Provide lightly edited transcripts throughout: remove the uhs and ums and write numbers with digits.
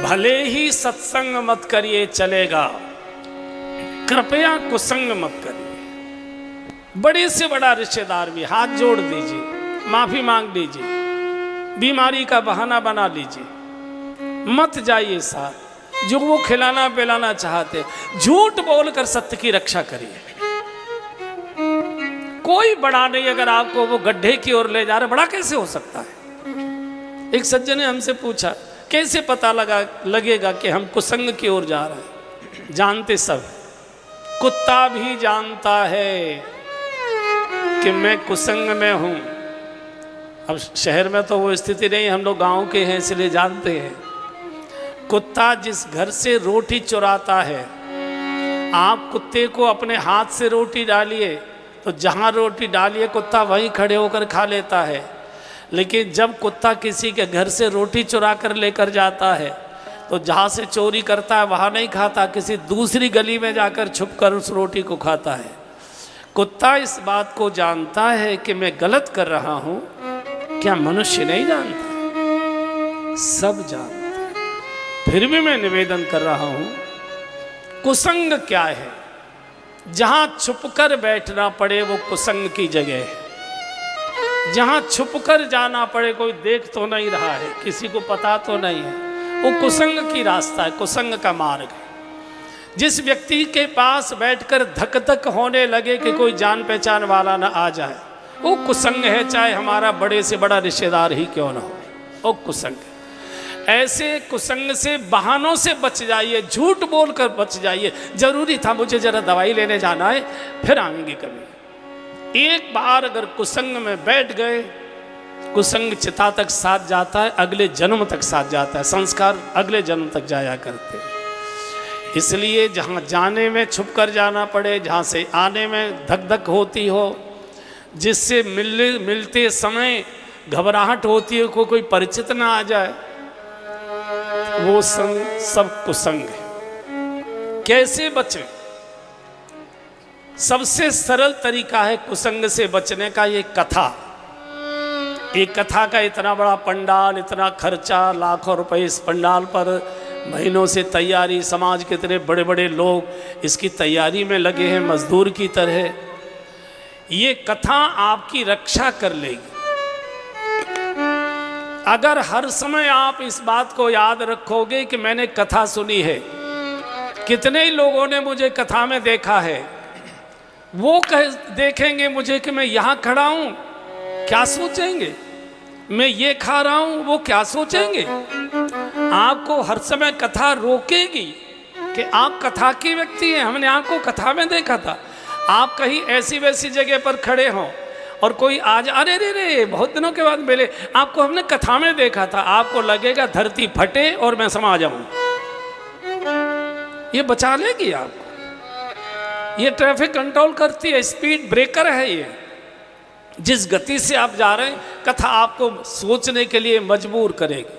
भले ही सत्संग मत करिए चलेगा, कृपया कुसंग मत करिए। बड़े से बड़ा रिश्तेदार भी हाथ जोड़ दीजिए, माफी मांग लीजिए, बीमारी का बहाना बना लीजिए, मत जाइए साथ। जो वो खिलाना पिलाना चाहते, झूठ बोलकर सत्य की रक्षा करिए। कोई बड़ा नहीं, अगर आपको वो गड्ढे की ओर ले जा रहे, बड़ा कैसे हो सकता है? एक सज्जन ने हमसे पूछा, कैसे पता लगेगा कि हम कुसंग की ओर जा रहे हैं? जानते सब, कुत्ता भी जानता है कि मैं कुसंग में हूं। अब शहर में तो वो स्थिति नहीं, हम लोग गांव के हैं इसलिए जानते हैं। कुत्ता जिस घर से रोटी चुराता है, आप कुत्ते को अपने हाथ से रोटी डालिए तो जहां रोटी डालिए कुत्ता वहीं खड़े होकर खा लेता है। लेकिन जब कुत्ता किसी के घर से रोटी चुरा कर लेकर जाता है तो जहाँ से चोरी करता है वहाँ नहीं खाता, किसी दूसरी गली में जाकर छुपकर उस रोटी को खाता है। कुत्ता इस बात को जानता है कि मैं गलत कर रहा हूँ। क्या मनुष्य नहीं जानता? सब जानते। फिर भी मैं निवेदन कर रहा हूँ, कुसंग क्या है? जहाँ छुपकर बैठना पड़े वो कुसंग की जगह है। जहाँ छुपकर जाना पड़े, कोई देख तो नहीं रहा है, किसी को पता तो नहीं है, वो कुसंग की रास्ता है, कुसंग का मार्ग है। जिस व्यक्ति के पास बैठकर धक धक होने लगे कि कोई जान पहचान वाला ना आ जाए, वो कुसंग है, चाहे हमारा बड़े से बड़ा रिश्तेदार ही क्यों ना हो, वो कुसंग है। ऐसे कुसंग से, बहानों से बच जाइए, झूठ बोलकर बच जाइए। जरूरी था मुझे जरा दवाई लेने जाना है, फिर आएंगे कभी। एक बार अगर कुसंग में बैठ गए, कुसंग चिता तक साथ जाता है, अगले जन्म तक साथ जाता है, संस्कार अगले जन्म तक जाया करते हैं। इसलिए जहाँ जाने में छुप कर जाना पड़े, जहाँ से आने में धक धक होती हो, जिससे मिलते समय घबराहट होती है, कोई परिचित ना आ जाए, वो संग सब कुसंग है। कैसे बचें? सबसे सरल तरीका है कुसंग से बचने का, ये कथा। एक कथा का इतना बड़ा पंडाल, इतना खर्चा, लाखों रुपए इस पंडाल पर, महीनों से तैयारी, समाज के इतने बड़े बड़े लोग इसकी तैयारी में लगे हैं मजदूर की तरह। ये कथा आपकी रक्षा कर लेगी अगर हर समय आप इस बात को याद रखोगे कि मैंने कथा सुनी है। कितने ही लोगों ने मुझे कथा में देखा है, वो देखेंगे मुझे कि मैं यहाँ खड़ा हूँ, क्या सोचेंगे? मैं ये खा रहा हूँ, वो क्या सोचेंगे? आपको हर समय कथा रोकेगी कि आप कथा की व्यक्ति हैं, हमने आपको कथा में देखा था। आप कहीं ऐसी वैसी जगह पर खड़े हों और कोई आज, अरे रे रे बहुत दिनों के बाद मिले, आपको हमने कथा में देखा था, आपको लगेगा धरती फटे और मैं समा जाऊं। ये बचा लेगी आपको। ये ट्रैफिक कंट्रोल करती है, स्पीड ब्रेकर है ये। जिस गति से आप जा रहे हैं, कथा आपको सोचने के लिए मजबूर करेगी।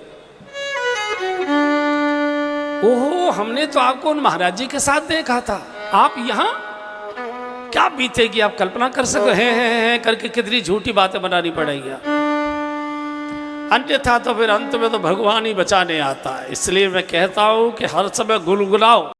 ओहो, हमने तो आपको उन महाराज जी के साथ देखा था, आप यहाँ, क्या बीतेगी आप कल्पना कर सकते हैं करके कितनी झूठी बातें बनानी पड़ेगी। अन्यथा तो फिर अंत में तो भगवान ही बचाने आता है। इसलिए मैं कहता हूं कि हर समय गुनगुनाओ।